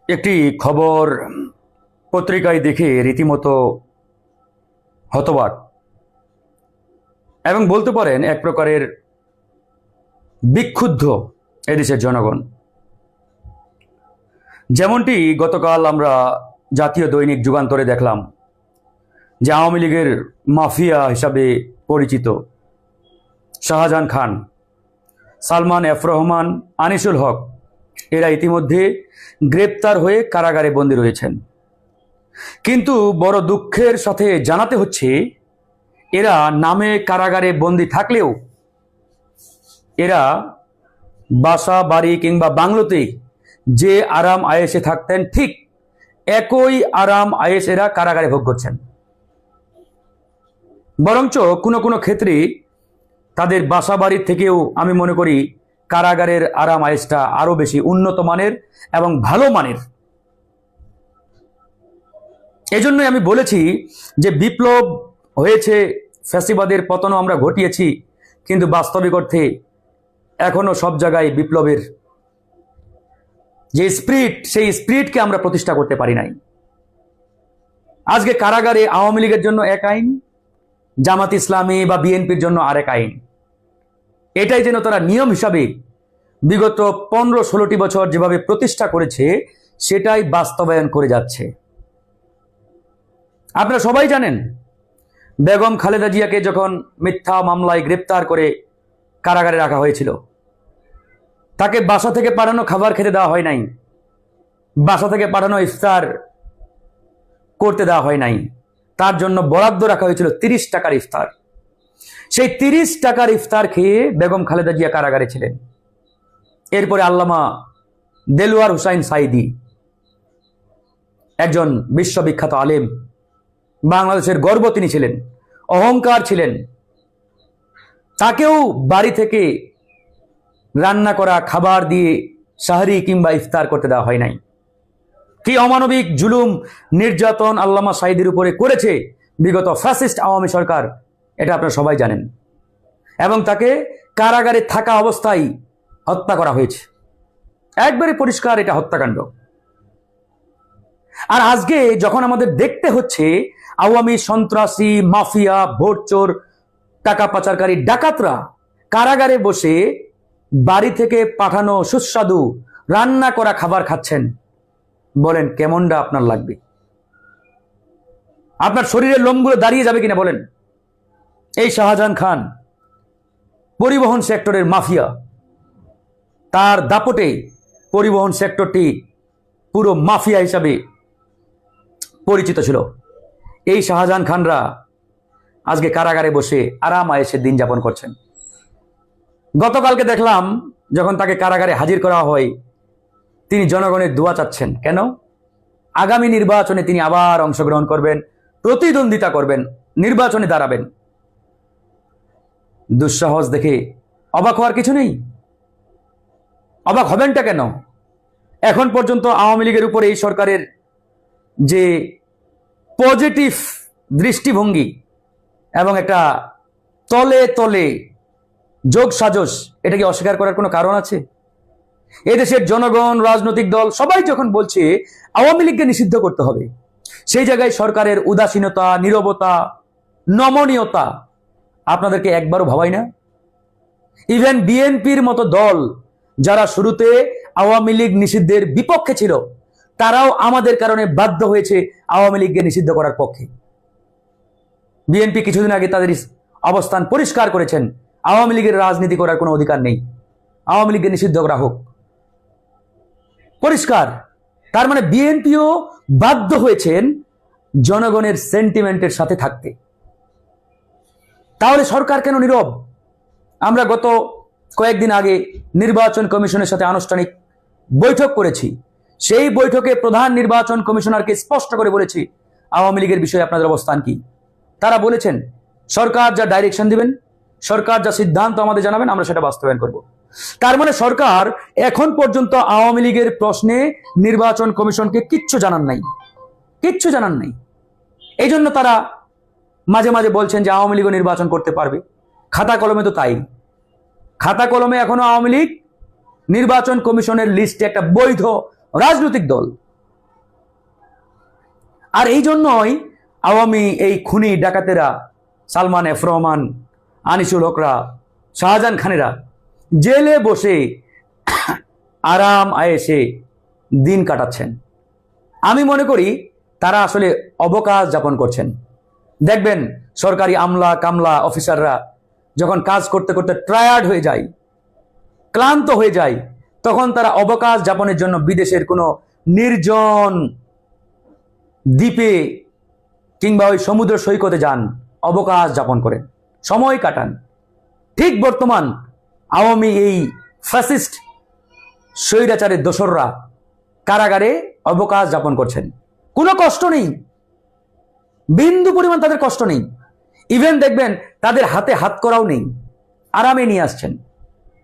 একটি খবর পত্রিকায় দেখে রীতিমতো হতবাক এবং বলতে পারেন এক প্রকারের বিক্ষুব্ধ এদেশের জনগণ। যেমনটি গতকাল আমরা জাতীয় দৈনিক যুগান্তরে দেখলাম যে আওয়ামী লীগের মাফিয়া হিসাবে পরিচিত শাহজাহান খান, সালমান এফ রহমান, আনিসুল হক এরা ইতিমধ্যে গ্রেপ্তার হয়ে কারাগারে বন্দী রয়েছেন। কিন্তু বড় দুঃখের সাথে জানাতে হচ্ছে এরা নামে কারাগারে বন্দী থাকলেও এরা বাসা বাড়ি কিংবা বাংলোতে যে আরাম আয়েশে থাকতেন ঠিক একই আরাম আয়েশ এরা কারাগারে ভোগ করছেন। বরঞ্চ কোনো কোনো ক্ষেত্রে তাদের বাসা বাড়ির থেকেও আমি মনে করি কারাগারের আরাম আয়েশটা আরো বেশি উন্নত মানের এবং ভালো মানের। এজন্যই আমি বলেছি যে বিপ্লব হয়েছে, ফ্যাসিবাদের পতনও আমরা ঘটিয়েছি, কিন্তু বাস্তবিক অর্থে এখনো সব জায়গায় বিপ্লবের যে স্পিরিট, সেই স্পিরিটকে আমরা প্রতিষ্ঠা করতে পারি নাই। আজকে কারাগারে আওয়ামী লীগের জন্য এক আইন, জামাত ইসলামী বা বিএনপির জন্য আরেক আইন। এটাই যেন তারা নিয়ম হিসাবে বিগত 15-16টি বছর যেভাবে প্রতিষ্ঠা করেছে সেটাই বাস্তবায়ন করে যাচ্ছে। আপনারা সবাই জানেন বেগম খালেদা জিয়াকে যখন মিথ্যা মামলায় গ্রেপ্তার করে কারাগারে রাখা হয়েছিল, তাকে বাসা থেকে পাঠানো খাবার খেতে দেওয়া হয় নাই, বাসা থেকে পাঠানো ইফতার করতে দেওয়া হয় নাই। তার জন্য বরাদ্দ রাখা হয়েছিল 30 টাকার ইফতার। সেই 30 টাকার ইফতার খেয়ে বেগম খালেদা জিয়া কারাগারে ছিলেন। এরপরে আল্লামা দেলোয়ার হুসাইন সাইদি, একজন বিশ্ববিখ্যাত আলেম, বাংলাদেশের গর্ব তিনি ছিলেন, অহংকার ছিলেন, তাকেও বাড়ি থেকে রান্না করা খাবার দিয়ে সাহরি কিংবা ইফতার করতে দেওয়া হয় নাই। কি অমানবিক জুলুম নির্যাতন আল্লামা সাইদির উপরে করেছে বিগত ফ্যাসিস্ট আওয়ামী সরকার, এটা আপনারা সবাই জানেন। এবং তাকে কারাগারে থাকা অবস্থায় হত্যা করা হয়েছে। একবারে পরিষ্কার এটা হত্যাকাণ্ড। আর আজকে যখন আমাদের দেখতে হচ্ছে আওয়ামী সন্ত্রাসী, মাফিয়া, ভোটচোর, টাকা পাচারকারী ডাকাতরা কারাগারে বসে বাড়ি থেকে পাঠানো সুস্বাদু রান্না করা খাবার খাচ্ছেন, বলেন কেমনটা আপনার লাগবে? আপনার শরীরের লোমগুলো দাঁড়িয়ে যাবে কিনা বলেন? এই শাহজাহান খান পরিবহন সেক্টরের মাফিয়া, তার দাপটে পরিবহন সেক্টরটি পুরো মাফিয়া হিসাবে পরিচিত ছিল। এই শাহজাহান খানরা আজকে কারাগারে বসে আরাম আয়েশে দিন যাপন করছেন। গতকালকে দেখলাম যখন তাকে কারাগারে হাজির করা হয়, তিনি জনগণের দোয়া চাচ্ছেন। কেন? আগামী নির্বাচনে তিনি আবার অংশগ্রহণ করবেন, প্রতিদ্বন্দ্বিতা করবেন, নির্বাচনে দাঁড়াবেন। দুঃসাহস দেখে অবাক হওয়ার কিছু নেই। অবাক হবেনটা কেন? এখন পর্যন্ত আওয়ামী লীগের উপরে এই সরকারের যে পজিটিভ দৃষ্টিভঙ্গি এবং একটা তলে তলে যোগ সাজস, এটা কি অস্বীকার করার কোনো কারণ আছে? এদেশের জনগণ, রাজনৈতিক দল সবাই যখন বলছে আওয়ামী লীগকে নিষিদ্ধ করতে হবে, সেই জায়গায় সরকারের উদাসীনতা, নীরবতা, নমনীয়তা আপনাদেরকে একবারও ভাবাই না? ইভেন বিএনপির মতো দল যারা শুরুতে আওয়ামী লীগ নিষিদ্ধের বিপক্ষে ছিল, তারাও আমাদের কারণে বাধ্য হয়েছে আওয়ামী লীগকে নিষিদ্ধ করার পক্ষে। বিএনপি কিছুদিন আগে তাদের অবস্থান পরিষ্কার করেছেন, আওয়ামী লীগের রাজনীতি করার কোনো অধিকার নেই, আওয়ামী লীগকে নিষিদ্ধ করা হোক, পরিষ্কার। তার মানে বিএনপিও বাধ্য হয়েছেন জনগণের সেন্টিমেন্টের সাথে থাকতে। তাহলে সরকার কেন নীরব? আমরা গত কয়েকদিন আগে নির্বাচন কমিশনের সাথে আনুষ্ঠানিক বৈঠক করেছি। সেই বৈঠকে প্রধান নির্বাচন কমিশনারকে স্পষ্ট করে বলেছি আওয়ামী লীগের বিষয়ে আপনাদের অবস্থান কি। তারা বলেছেন সরকার যা ডাইরেকশন দিবেন, সরকার যা সিদ্ধান্ত আমাদের জানাবেন, আমরা সেটা বাস্তবায়ন করব। তার মানে সরকার এখন পর্যন্ত আওয়ামী লীগের প্রশ্নে নির্বাচন কমিশনকে কিচ্ছু জানান নাই, কিচ্ছু জানান নাই। এই জন্য তারা মাঝে মাঝে বলছেন যে আওয়ামী লীগও নির্বাচন করতে পারবে। খাতা কলমে তো তাই, খাতা কলমে এখনো আওয়ামী লীগ নির্বাচন কমিশনের লিস্টে একটা বৈধ রাজনৈতিক দল, আর এই জন্যই আওয়ামী এই খুনি ডাকাতেরা, সালমান এফ রহমান, আনিসুল হকরা, শাহজাহান খানেরা জেলে বসে আরাম আয়েসে দিন কাটাচ্ছেন। আমি মনে করি তারা আসলে অবকাশ যাপন করছেন। দেখবেন সরকারি আমলা কামলা অফিসাররা যখন কাজ করতে করতে টায়ার্ড হয়ে যায়, ক্লান্ত হয়ে যায়, তখন তারা অবকাশ যাপনের জন্য বিদেশের কোনো নির্জন দ্বীপে কিংবা ওই সমুদ্র সৈকতে যান, অবকাশ যাপন করেন, সময় কাটান। ঠিক বর্তমান আওয়ামী এই ফ্যাসিস্ট স্বৈরাচারের দোসররা কারাগারে অবকাশ যাপন করছেন। কোনো কষ্ট নেই, বিন্দু পরিমাণ তাদের কষ্ট নেই। ইভেন দেখবেন তাদের হাতে হাত করাও নেই, আরামে নিয়ে আসছেন,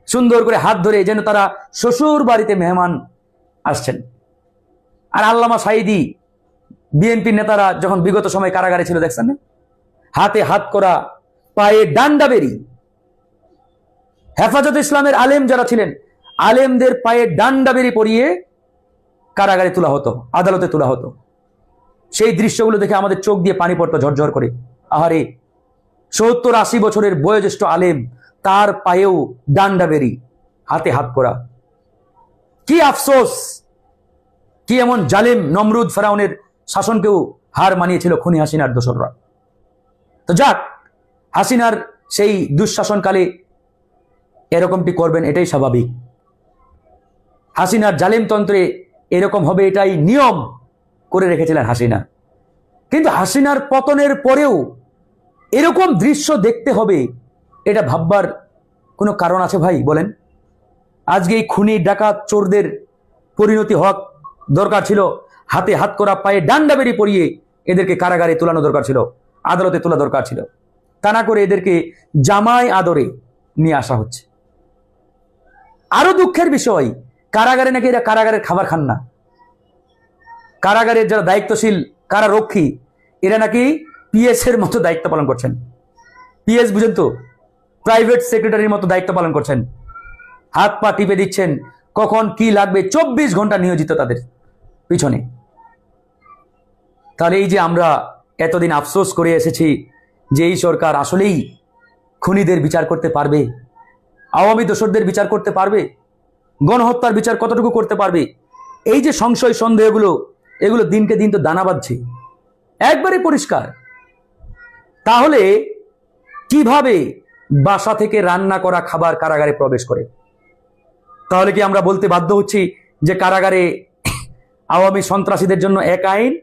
সুন্দর করে হাত ধরে যেন তারা শ্বশুর বাড়িতে মেহমান আসছেন। আর আল্লামা সাঈদী, বিএনপি নেতারা যখন বিগত সময় কারাগারে ছিল, দেখছেন না, হাতে হাত করা, পায়ে ডান্ডা বেরি। হেফাজত ইসলামের আলেম যারা ছিলেন, আলেমদের পায়ে ডান্ডা বেরি পরিয়ে কারাগারে তোলা হতো, আদালতে তোলা হতো। সেই দৃশ্যগুলো দেখে আমাদের চোখ দিয়ে পানি পড়তো ঝরঝর করে। আহারে, 70-80 বছরের বয়োজ্যেষ্ঠ আলেম, তার পায়েও ডান্ডা বেরি, হাতে হাত করা। কি আফসোস, কি এমন জালিম নমরুদ ফেরাউনের শাসনকেও হার মানিয়েছিল খুনি হাসিনার দোসররা। তো যাক, হাসিনার সেই দুঃশাসনকালে এরকমটি করবেন, এটাই স্বাভাবিক। হাসিনার জালিমতন্ত্রে এরকম হবে, এটাই নিয়ম করে রেখেছিলেন হাসিনা। কিন্তু হাসিনার পতনের পরেও এরকম দৃশ্য দেখতে হবে, এটা ভাববার কোনো কারণ আছে ভাই? বলেন। আজকে এই খুনি ডাকাত চোরদের পরিণতি হওয়া দরকার ছিল, হাতে হাত করা, পায়ে ডান্ডা বেরি পরিয়ে এদেরকে কারাগারে তোলানো দরকার ছিল, আদালতে তোলা দরকার ছিল। তা না করে এদেরকে জামাই আদরে নিয়ে আসা হচ্ছে। আরো দুঃখের বিষয়, কারাগারে নাকি এরা কারাগারের খাবার খান না। কারাগারের যারা দায়িত্বশীল কারারক্ষী, এরা নাকি পিএস এর মতো দায়িত্ব পালন করছেন। পিএস বুঝেন তো, প্রাইভেট সেক্রেটারির মতো দায়িত্ব পালন করছেন। হাত পা টিপে দিচ্ছেন, কখন কি লাগবে 24 ঘন্টা নিয়োজিত তাদের পিছনে। তাহলে এই যে আমরা এতদিন আফসোস করে এসেছি যে এই সরকার আসলেই খুনিদের বিচার করতে পারবে, আওয়ামী দোসরদের বিচার করতে পারবে, গণহত্যার বিচার কতটুকু করতে পারবে, এই যে সংশয় সন্দেহগুলো, এগুলো দিনকে দিন তো দানা বাঁধছে, একবারে পরিষ্কার। তাহলে কিভাবে বাসা থেকে রান্না করা খাবার কারাগারে প্রবেশ করে? তাহলে কি আমরা বলতে বাধ্য হচ্ছি যে কারাগারে আওয়ামী সন্ত্রাসীদের জন্য এক আইন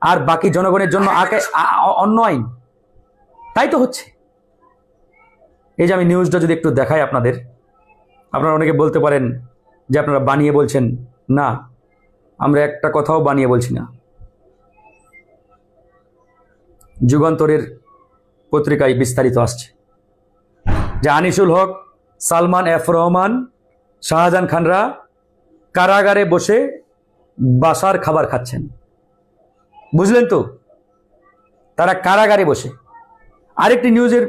আর বাকি জনগণের জন্য অন্য আইন? তাই তো হচ্ছে। এই যে আমি নিউজটা যদি একটু দেখাই আপনাদের, আপনারা অনেকে বলতে পারেন যে আপনারা বানিয়ে বলছেন। না, আমরা একটা কথাও বানিয়ে বলছি না। যুগান্তরের পত্রিকায় বিস্তারিত আসছে যে আনিসুল হক, সালমান এফ রহমান, শাহজাহান খানরা কারাগারে বসে বাসার খাবার খাচ্ছেন। বুঝলেন তো, তারা কারাগারে বসে। আরেকটি নিউজের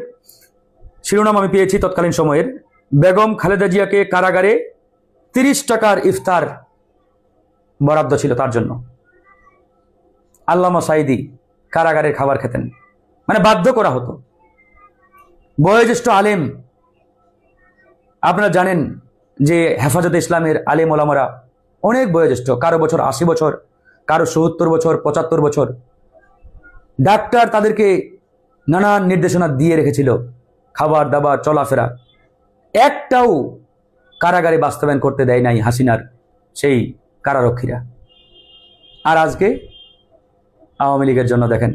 শিরোনাম আমি পেয়েছি তৎকালীন সময়ের, বেগম খালেদা জিয়াকে কারাগারে 30 টাকার ইফতার বরাদ্দ ছিল তার জন্য। আল্লামা সাঈদী কারাগারের খাবার খেতেন, মানে বাধ্য করা হতো। বয়োজ্যেষ্ঠ আলেম, আপনারা জানেন যে হেফাজতে ইসলামের আলেম ওলামারা অনেক বয়োজ্যেষ্ঠ, কারো বছর 80 বছর, কারো 70 বছর, 75 বছর। ডাক্তার তাদেরকে নানান নির্দেশনা দিয়ে রেখেছিল, খাবার দাবার চলাফেরা, একটাও কারাগারে বাস্তবায়ন করতে দেয় নাই হাসিনার সেই কারারক্ষীরা। আর আজকে আওয়ামী লীগের জন্য দেখেন,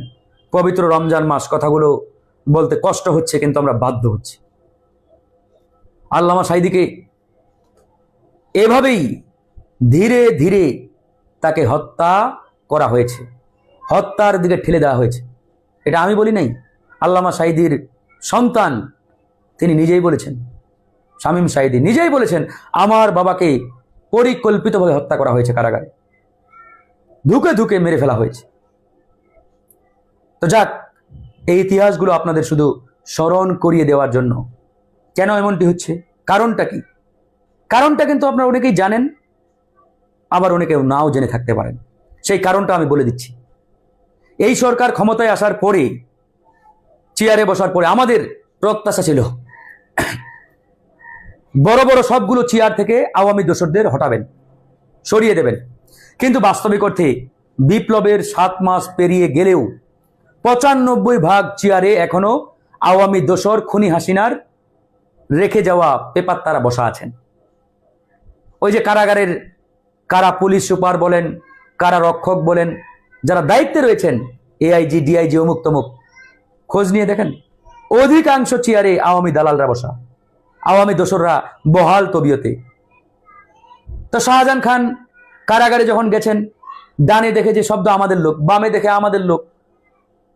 পবিত্র রমজান মাস, কথাগুলো বলতে কষ্ট হচ্ছে কিন্তু আমরা বাধ্য হচ্ছি। আল্লামা সাঈদীকে এভাবেই ধীরে ধীরে তাকে হত্যা করা হয়েছে, হত্যার দিকে ঠেলে দেওয়া হয়েছে। এটা আমি বলি নাই, আল্লামা সাঈদীর সন্তান তিনি নিজেই বলেছেন, শামীম সাঈদী নিজেই বলেছেন, আমার বাবাকে পরিকল্পিতভাবে হত্যা করা হয়েছে, কারাগারে ধুকে ধুকে মেরে ফেলা হয়েছে। তো যাক, এই ইতিহাসগুলো আপনাদের শুধু স্মরণ করিয়ে দেওয়ার জন্য। কেন এমনটি হচ্ছে, কারণটা কি? কারণটা কিন্তু আপনারা অনেকেই জানেন, আবার অনেকেও নাও জেনে থাকতে পারেন। সেই কারণটা আমি বলে দিচ্ছি। এই সরকার ক্ষমতায় আসার পরে, চেয়ারে বসার পরে আমাদের প্রত্যাশা ছিল বড় বড় সবগুলো চেয়ার থেকে আওয়ামী দোসরদের হটাবেন, সরিয়ে দেবেন। কিন্তু বাস্তবিক অর্থে বিপ্লবের 7 মাস পেরিয়ে গেলেও 95% চেয়ারে এখনো আওয়ামী দোসর খুনি হাসিনার রেখে যাওয়া পেপার তারা বসা আছেন। ওই যে কারাগারের কারা পুলিশ সুপার বলেন, কারা রক্ষক বলেন, যারা দায়িত্বে রয়েছেন, এআইজি ডিআইজি অমুক তমুক, খোঁজ নিয়ে দেখেন অধিকাংশ চেয়ারে আওয়ামী দালালরা বসা, আওয়ামী দোসররা বহাল তবিয়তে। তো শাহজাহান খান কারাগারে যখন গেছেন, ডানে দেখে যে শব্দ আমাদের লোক, বামে দেখে আমাদের লোক,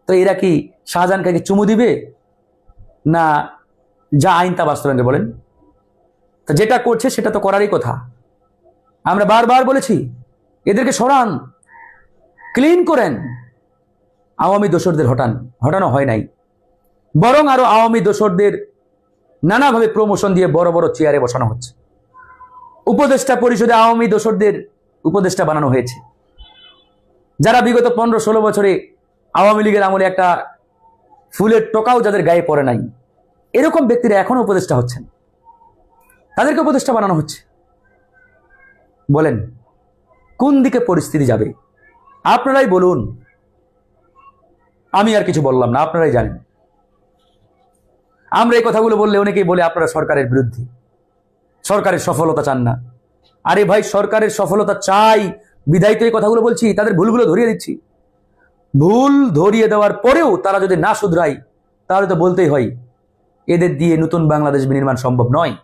তো এরা কি শাহজাহান খানকে চুমু দিবে না যা আইন তা বাস্তবায়ন বলেন? তো যেটা করছে সেটা তো করারই কথা। আমরা বারবার বলেছি এদেরকে সরান, ক্লিন করেন, আওয়ামী দোসরদের হটানো হয় নাই, বরং আরো আওয়ামী দোসরদের নানাভাবে প্রমোশন দিয়ে বড় বড় চেয়ারে বসানো হচ্ছে। উপদেষ্টা পরিষদে আওয়ামী দোসরদের উপদেষ্টা বানানো হয়েছে, যারা বিগত 15-16 বছরে আওয়ামী লীগের আমলে একটা ফুলের টোকাও যাদের গায়ে পড়ে নাই, এরকম ব্যক্তিরা এখনো উপদেষ্টা হচ্ছেন, তাদেরকে উপদেষ্টা বানানো হচ্ছে। বলেন কোন দিকে পরিস্থিতি যাবে? আপনারাই বলুন, আমি আর কিছু বললাম না, আপনারাই জানেন। আমরা এই কথাগুলো বললে অনেকেই বলে আপনারা সরকারের বিরুদ্ধে, সরকারের সফলতা চান না। আরে ভাই, সরকারের সফলতা চাই বিধায়িত এই কথাগুলো বলছি, তাদের ভুলগুলো ধরিয়ে দিচ্ছি। ভুল ধরিয়ে দেওয়ার পরেও তারা যদি না শুধরায়, তাহলে তো বলতেই হয় এদের দিয়ে নতুন বাংলাদেশ বিনির্মাণ সম্ভব নয়।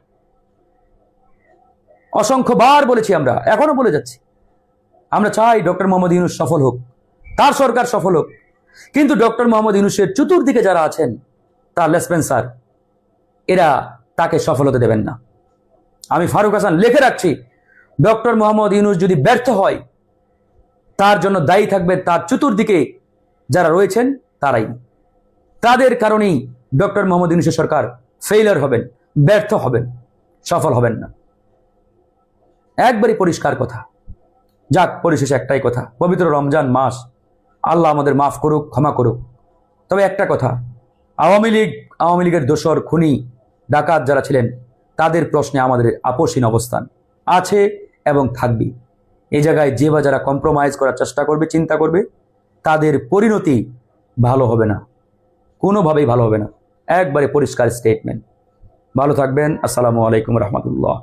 অসংখ্যবার বলেছি, আমরা এখনো বলে যাচ্ছি, আমরা চাই ডক্টর মোহাম্মদ ইউনূস সফল হোক, তার সরকার সফল হোক। কিন্তু ডক্টর মোহাম্মদ ইউনূসের চতুর্দিকে যারা আছেন, তার লেসপেন্সার, এরা তাকে সফল হতে দেবেন না। আমি ফারুক হাসান লিখে রাখছি, ডক্টর মোহাম্মদ ইউনূস যদি ব্যর্থ হয়, তার জন্য দায়ী থাকবে তার চতুর্দিকে যারা রয়েছেন তারাই। তাদের কারণেই ডক্টর মোহাম্মদ ইউনূসের সরকার ফেইলার হবেন, ব্যর্থ হবেন, সফল হবেন না। একবারই পরিষ্কার কথা। যাক, পরিশেষে একটাই কথা, পবিত্র রমজান মাস, আল্লাহ আমাদের মাফ করুক, ক্ষমা করুক। তবে একটা কথা, আওয়ামী লীগের দোসর খুনি ডাকাত যারা ছিলেন, তাদের প্রশ্নে আমাদের আপোষহীন অবস্থান আছে এবং থাকবে। এই জায়গায় যে বা যারা কম্প্রোমাইজ করার চেষ্টা করবে, চিন্তা করবে, তাদের পরিণতি ভালো হবে না, কোনোভাবেই ভালো হবে না। একবারে পরিষ্কার স্টেটমেন্ট। ভালো থাকবেন। আসসালামু আলাইকুম রহমতুল্লাহ।